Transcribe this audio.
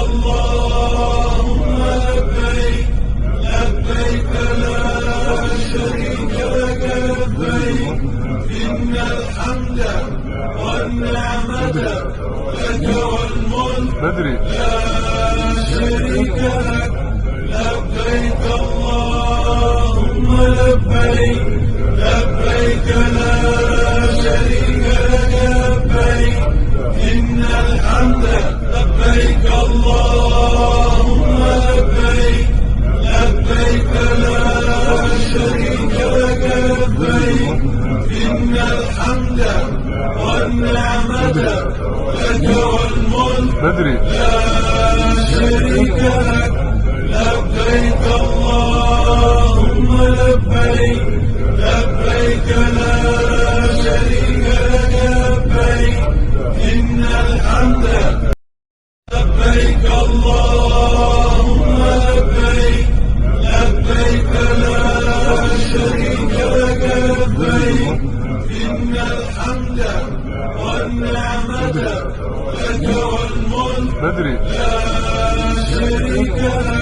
اللهم لبيك لبيك لا شريك لك لبيك إن الحمد والنعمة لك والملك لا شريك لك لبيك اللهم لبيك لبيك لا شريك لك لبيك إن الحمد لبيك اللهم لبيك لبيك لا شريك لك لبيك إن الحمد والنعمة لك والملك لا شريك لك لبيك اللهم لبيك لبيك لا شريك لك لبيك إن الحمد لبيك اللهم لبيك لبيك لا شريك لك لبيك إن الحمد والنعمة لك والملك لا شريك لك